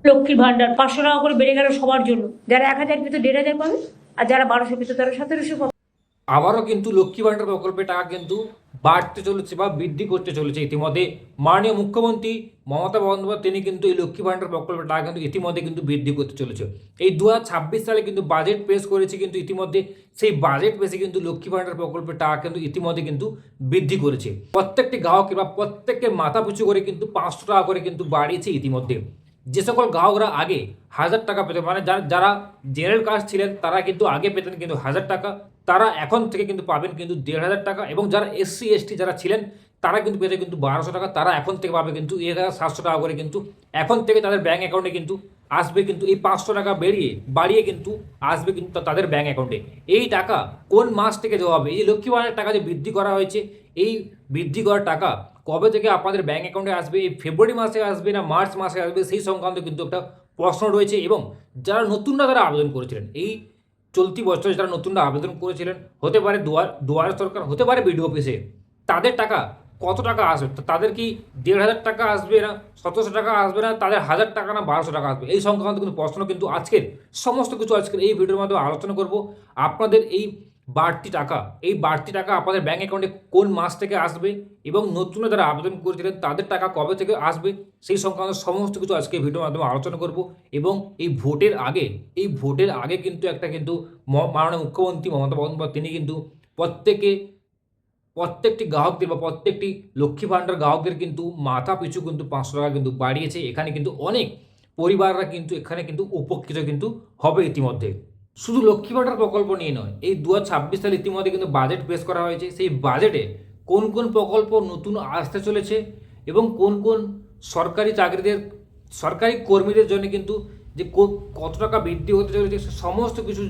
লক্ষ্মীর ভান্ডার 500 টাকা করে বেড়ে গেল সবার জন্য, যারা 1000 পেত 1500 পাবে, আর যারা 1200 পেত তারা 1700 পাবে। আবারও কিন্তু লক্ষ্মী ভান্ডার প্রকল্পের টাকা কিন্তু বাড়তে চলেছে বা বৃদ্ধি করতে চলেছে। ইতিমধ্যে মাননীয় মুখ্যমন্ত্রী মমতা বন্দ্যোপাধ্যায় তিনি কিন্তু এই লক্ষ্মী ভান্ডার প্রকল্পের টাকা কিন্তু ইতিমধ্যে কিন্তু বৃদ্ধি করতে চলেছে। এই 2026 সালে কিন্তু বাজেট পেশ করেছে, কিন্তু ইতিমধ্যে সেই বাজেট পেশে কিন্তু লক্ষ্মী ভান্ডার প্রকল্পের টাকা কিন্তু ইতিমধ্যে কিন্তু বৃদ্ধি করেছে। প্রত্যেকটি গ্রাহকের বা প্রত্যেককে মাথা পিছু করে কিন্তু 500 টাকা করে কিন্তু বাড়িয়েছে ইতিমধ্যে। যে সকল গ্রাহকরা আগে 1000 টাকা পেতেন, মানে যারা জেনারেল কাস্ট ছিলেন তারা কিন্তু আগে পেতেন কিন্তু 1000 টাকা, তারা এখন থেকে কিন্তু পাবেন কিন্তু 1500 টাকা। এবং যারা SC ST যারা ছিলেন তারা কিন্তু পেতে কিন্তু 1200 টাকা, তারা এখন থেকে পাবে কিন্তু 1700 টাকা করে কিন্তু এখন থেকে তাদের ব্যাঙ্ক অ্যাকাউন্টে কিন্তু আসবে। কিন্তু এই 500 টাকা বাড়িয়ে কিন্তু আসবে কিন্তু তাদের ব্যাঙ্ক অ্যাকাউন্টে। এই টাকা কোন মাস থেকে দেওয়া হবে? এই লক্ষ্মী ভান্ডারের টাকা যে বৃদ্ধি করা হয়েছে, এই বৃদ্ধি করার টাকা কবে থেকে আপনাদের ব্যাঙ্ক অ্যাকাউন্টে আসবে? এই ফেব্রুয়ারি মাসে আসবে না মার্চ মাসে আসবে? সেই সংক্রান্ত কিন্তু একটা প্রশ্ন রয়েছে। এবং যারা নতুনরা তারা আবেদন করেছিলেন, এই চলতি বছরে যারা নতুনরা আবেদন করেছিলেন, হতে পারে দুয়ারে সরকার, হতে পারে বিডিও অফিসে, তাদের টাকা কত টাকা আসবে? তাদের কি 1500 টাকা আসবে না 1700 টাকা আসবে না তাদের 1000 টাকা না 1200 টাকা আসবে? এই সংক্রান্ত কিন্তু প্রশ্ন কিন্তু আজকের সমস্ত কিছু আজকের এই ভিডিওর মাধ্যমে আলোচনা করব। আপনাদের এই বাড়তি টাকা আপনাদের ব্যাঙ্ক অ্যাকাউন্টে কোন মাস থেকে আসবে এবং নতুন যারা আবেদন করেছিলেন তাদের টাকা কবে থেকে আসবে, সেই সংক্রান্ত সমস্ত কিছু আজকে ভিডিওর মাধ্যমে আলোচনা করব। এবং এই ভোটের আগে কিন্তু মাননীয় মুখ্যমন্ত্রী মমতা বন্দ্যোপাধ্যায় তিনি কিন্তু প্রত্যেকটি গ্রাহকদের বা প্রত্যেকটি লক্ষ্মী ভান্ডার গ্রাহকদের কিন্তু মাথা পিছু কিন্তু 500 টাকা কিন্তু বাড়িয়েছে। এখানে কিন্তু অনেক পরিবাররা কিন্তু এখানে কিন্তু উপকৃত কিন্তু হবে ইতিমধ্যে। শুধু লক্ষ্মী ভান্ডার প্রকল্প নিয়ে নয়, এই 2026 সালে ইতিমধ্যে কিন্তু বাজেট পেশ করা হয়েছে। সেই বাজেটে কোন কোন প্রকল্প নতুন আসতে চলেছে এবং কোন কোন সরকারি কর্মীদের জন্য কিন্তু যে কত টাকা বৃদ্ধি হতে চলেছে, সমস্ত কিছু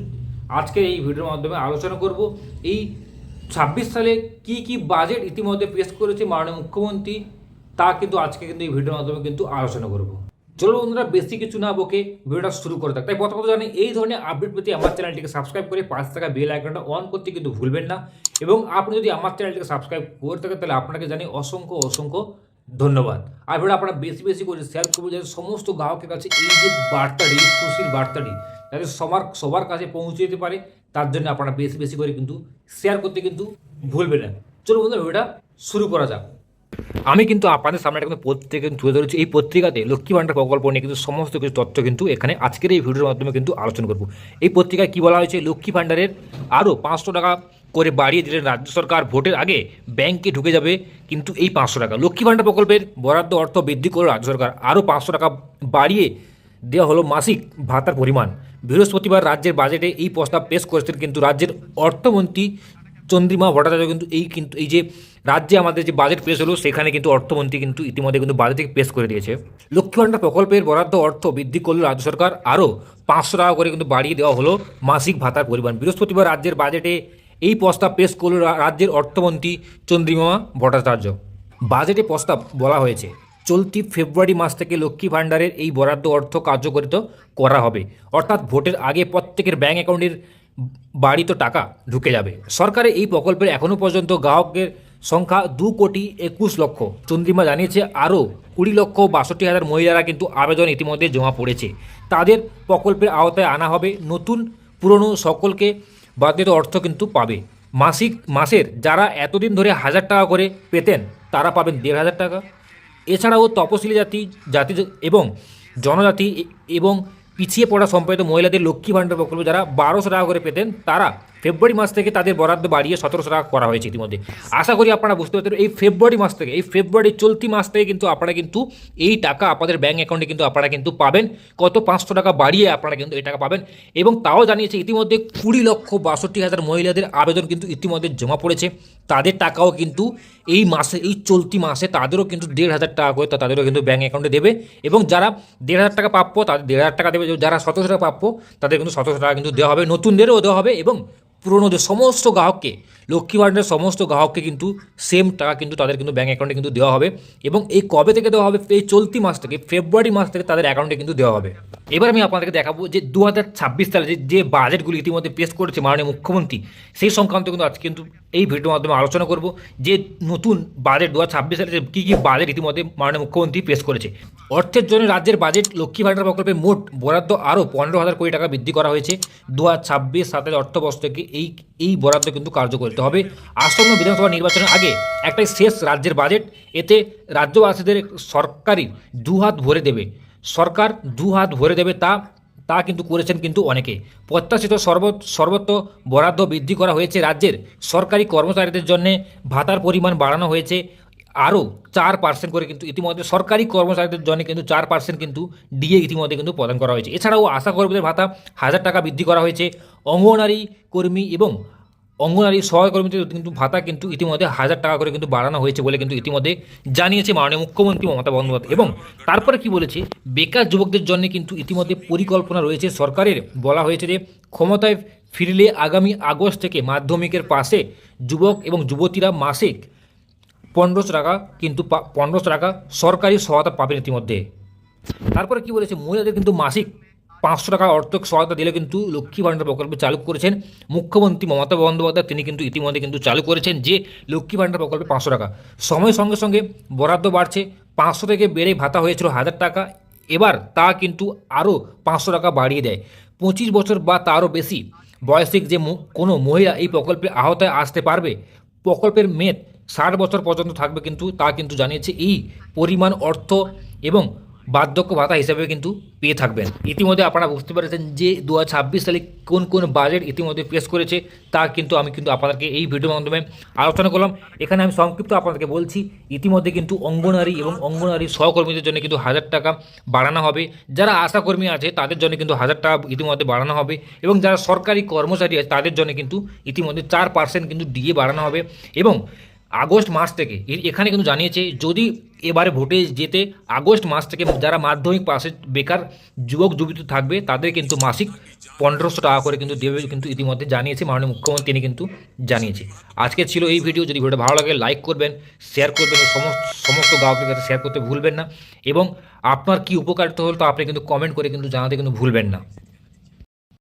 আজকে এই ভিডিওর মাধ্যমে আলোচনা করব। এই 26 সালে কি বাজেট ইতিমধ্যে পেশ করেছে মাননীয় মুখ্যমন্ত্রী, তা কিন্তু আজকে কিন্তু এই ভিডিওর মাধ্যমে কিন্তু আলোচনা করব। চলো বন্ধুরা, বেশি কিছু না বকে ভিডিওটা শুরু করে থাক। তাই প্রথমত জানি এই ধরনের আপডেট পেতে আমার চ্যানেলটিকে সাবস্ক্রাইব করে পাশে থাকা বেল আইকনটা অন করতে কিন্তু ভুলবেন না। এবং আপনি যদি আমার চ্যানেলটিকে সাবস্ক্রাইব করে থাকেন তাহলে আপনাকে জানি অসংখ্য ধন্যবাদ। আর ভিডিও আপনারা বেশি করে শেয়ার করবেন যাতে সমস্ত গ্রাহকের কাছে এই যে বার্তাটি, খুশির বার্তাটি যাতে সবার কাছে পৌঁছে যেতে পারে, তার জন্য আপনারা বেশি করে কিন্তু শেয়ার করতে কিন্তু ভুলবেন না। চলো বন্ধুরা, ভিডিওটা শুরু করা যাক। আমি কিন্তু আপনাদের সামনে একটা পত্রিকা তুলে ধরেছি। এই পত্রিকাতে লক্ষ্মী ভান্ডার প্রকল্প নিয়ে কিন্তু সমস্ত কিছু তথ্য কিন্তু এখানে আজকের এই ভিডিওর মাধ্যমে কিন্তু আলোচনা করব। এই পত্রিকায় কী বলা হয়েছে? লক্ষ্মী ভান্ডারের আরও 500 টাকা করে বাড়িয়ে দিলেন রাজ্য সরকার, ভোটের আগে ব্যাংকে ঢুকে যাবে কিন্তু এই 500 টাকা। লক্ষ্মী ভান্ডার প্রকল্পের বরাদ্দ অর্থ বৃদ্ধি করে রাজ্য সরকার, আরও 500 টাকা বাড়িয়ে দেওয়া হলো মাসিক ভাতার পরিমাণ। বৃহস্পতিবার রাজ্যের বাজেটে এই প্রস্তাব পেশ করেছেন কিন্তু রাজ্যের অর্থমন্ত্রী চন্দ্রিমা ভট্টাচার্য। কিন্তু এই যে রাজ্যে আমাদের যে বাজেট পেশ হলো সেখানে কিন্তু অর্থমন্ত্রী কিন্তু ইতিমধ্যে কিন্তু বাজেট পেশ করে দিয়েছে। লক্ষ্মী ভান্ডার প্রকল্পের বরাদ্দ অর্থ বৃদ্ধি করল রাজ্য সরকার, আরও 500 টাকা করে কিন্তু বাড়িয়ে দেওয়া হলো মাসিক ভাতার পরিমাণ। বৃহস্পতিবার রাজ্যের বাজেটে এই প্রস্তাব পেশ করল রাজ্যের অর্থমন্ত্রী চন্দ্রিমা ভট্টাচার্য। বাজেটে প্রস্তাব বলা হয়েছে চলতি ফেব্রুয়ারি মাস থেকে লক্ষ্মী ভান্ডারের এই বরাদ্দ অর্থ কার্যকরিত করা হবে, অর্থাৎ ভোটের আগে প্রত্যেকের ব্যাঙ্ক অ্যাকাউন্টের বাড়িতে টাকা ঢুকে যাবে। সরকারের এই প্রকল্পের এখনও পর্যন্ত গ্রাহকের সংখ্যা 2,21,00,000। চন্দ্রিমা জানিয়েছে আরও 20,62,000 মহিলারা কিন্তু আবেদন ইতিমধ্যে জমা পড়েছে। তাদের প্রকল্পের আওতায় আনা হবে। নতুন পুরনো সকলকে বাধ্যত অর্থ কিন্তু পাবে। মাসের যারা এতদিন ধরে 1000 টাকা করে পেতেন তারা পাবেন 1500 টাকা। এছাড়াও তপশিলি জাতি এবং জনজাতি এবং পিছিয়ে পড়া সম্প্রদায়ের মহিলাদের লক্ষ্মী ভান্ডার প্রকল্প যারা 1200 টাকা করে পেতেন তারা ফেব্রুয়ারি মাস থেকে তাদের বরাদ্দ বাড়িয়ে 1700 টাকা করা হয়েছে ইতিমধ্যে। আশা করি আপনারা বুঝতে পারছেন এই ফেব্রুয়ারি চলতি মাস থেকে কিন্তু আপনারা কিন্তু এই টাকা আপনাদের ব্যাঙ্ক অ্যাকাউন্টে কিন্তু আপনারা কিন্তু পাবেন। কত? 500 টাকা বাড়িয়ে আপনারা কিন্তু এই টাকা পাবেন। এবং তাও জানিয়েছে ইতিমধ্যে 20,62,000 মহিলাদের আবেদন কিন্তু ইতিমধ্যে জমা পড়েছে। তাদের টাকাও কিন্তু এই চলতি মাসে তাদেরও কিন্তু 1,500 টাকা করে তাদেরও কিন্তু ব্যাঙ্ক অ্যাকাউন্টে দেবে। এবং যারা 1,500 টাকা প্রাপ্য তাদের 1,500 টাকা দেবে। যারা 1700 টাকা প্রাপ্য তাদের কিন্তু 1700 টাকা কিন্তু দেওয়া হবে। নতুনদেরও দেওয়া হবে এবং পুরনোদের সমস্ত গ্রাহককে, লক্ষ্মী ভান্ডারের সমস্ত গ্রাহককে কিন্তু সেম টাকা কিন্তু তাদের কিন্তু ব্যাঙ্ক অ্যাকাউন্টে কিন্তু দেওয়া হবে। এবং এই কবে থেকে দেওয়া হবে? এই চলতি মাস থেকে, ফেব্রুয়ারি মাস থেকে তাদের অ্যাকাউন্টে কিন্তু দেওয়া হবে। এবার আমি আপনাদেরকে দেখাবো যে 2026 সালে যে বাজেটগুলি ইতিমধ্যে পেশ করেছে মাননীয় মুখ্যমন্ত্রী, সেই সংক্রান্ত কিন্তু আজকে কিন্তু এই ভিডিওর মাধ্যমে আলোচনা করব যে নতুন বাজেট 2026 সালে কী কী বাজেট ইতিমধ্যে মাননীয় মুখ্যমন্ত্রী পেশ করেছে। অর্থের জন্য রাজ্যের বাজেট লক্ষ্মী ভাণ্ডার প্রকল্পের মোট বরাদ্দ আরও 15,000 কোটি টাকা বৃদ্ধি করা হয়েছে। 2026-27 অর্থবর্ষ থেকে এই বরাদ্দ কিন্তু কার্যকরিত হবে। আসন্ন বিধানসভা নির্বাচনের আগে একটাই শেষ রাজ্যের বাজেট, এতে রাজ্যবাসীদের সরকারি দুহাত ভরে দেবে, সরকার দুহাত ভরে দেবে তা কিন্তু করেছেন কিন্তু অনেকে। প্রত্যাশিত সর্বত্র বরাদ্দ বৃদ্ধি করা হয়েছে। রাজ্যের সরকারি কর্মচারীদের জন্য ভাতার পরিমাণ বাড়ানো হয়েছে আরও 4% করে, কিন্তু ইতিমধ্যে সরকারি কর্মচারীদের জন্য কিন্তু 4% কিন্তু ডিএ ইতিমধ্যে কিন্তু প্রদান করা হয়েছে। এছাড়াও আশা কর্মীদের ভাতা 1,000 টাকা বৃদ্ধি করা হয়েছে। অঙ্গনওয়াড়ি কর্মী এবং অঙ্গনওয়াড়ি সহকর্মীদের কিন্তু ভাতা কিন্তু ইতিমধ্যে 1,000 টাকা করে কিন্তু বাড়ানো হয়েছে বলে কিন্তু ইতিমধ্যে জানিয়েছে মাননীয় মুখ্যমন্ত্রী মমতা বন্দ্যোপাধ্যায়। এবং তারপরে কি বলেছে, বেকার যুবকদের জন্য কিন্তু ইতিমধ্যে পরিকল্পনা রয়েছে সরকারের। বলা হয়েছে যে ক্ষমতায় ফিরলে আগামী আগস্ট থেকে মাধ্যমিকের পাশে যুবক এবং যুবতীরা মাসিক 1,500 টাকা কিন্তু 1,500 টাকা সরকারি সহায়তা পাবেন ইতিমধ্যে। তারপরে কি বলেছে, মহিলাদের কিন্তু মাসিক 500 টাকা অর্থ সহায়তা দিলে কিন্তু লক্ষ্মী ভাণ্ডার প্রকল্প চালু করেছেন মুখ্যমন্ত্রী মমতা বন্দ্যোপাধ্যায়। তিনি কিন্তু ইতিমধ্যে কিন্তু চালু করেছেন যে লক্ষ্মী ভাণ্ডার প্রকল্পে 500 টাকা। সময়ের সঙ্গে সঙ্গে বরাদ্দ বাড়ছে, 500 থেকে বেড়ে ভাতা হয়েছিল 1,000 টাকা, এবার তা কিন্তু আরও 500 টাকা বাড়িয়ে দেয়। 25 বছর বা তারও বেশি বয়সিক যে কোনো মহিলা এই প্রকল্পে আওতায় আসতে পারবে। প্রকল্পের মেয়াদ 60 বছর পর্যন্ত থাকবে, কিন্তু তা কিন্তু জানিয়েছে এই পরিমাণ অর্থ এবং বার্ধক্য ভাতা হিসেবে কিন্তু পেয়ে থাকবেন। ইতিমধ্যে আপনারা বুঝতে পেরেছেন যে 2026 সালে কোন কোন বাজেট ইতিমধ্যে পেশ করেছে, তা কিন্তু আমি কিন্তু আপনাদেরকে এই ভিডিওর মাধ্যমে আলোচনা করলাম। এখানে আমি সংক্ষিপ্ত আপনাদেরকে বলছি, ইতিমধ্যে কিন্তু অঙ্গনওয়াড়ি এবং অঙ্গনওয়াড়ি সহকর্মীদের জন্য কিন্তু 1,000 টাকা বাড়ানো হবে। যারা আশাকর্মী আছে তাদের জন্য কিন্তু 1,000 টাকা ইতিমধ্যে বাড়ানো হবে, এবং যারা সরকারি কর্মচারী আছে তাদের জন্য কিন্তু ইতিমধ্যে 4% কিন্তু ডিএ বাড়ানো হবে। এবং আগস্ট মাস থেকে এখানে কিন্তু জানিয়েছে যদি এবারে ভোটে যেতে আগস্ট মাস থেকে যারা মাধ্যমিক পাশে বেকার যুবক যুবতী থাকবে তাদের কিন্তু মাসিক 1,500 টাকা করে কিন্তু দেবে কিন্তু ইতিমধ্যে জানিয়েছে মাননীয় মুখ্যমন্ত্রী। তিনি কিন্তু জানিয়েছে। আজকে ছিল এই ভিডিও। যদি ভিডিওটা ভালো লাগে লাইক করবেন, শেয়ার করবেন, সমস্ত গ্রাহকদের কাছে শেয়ার করতে ভুলবেন না। এবং আপনার কি উপকারিতা হলো তা আপনি কিন্তু কমেন্ট করে কিন্তু জানাতে কিন্তু ভুলবেন না।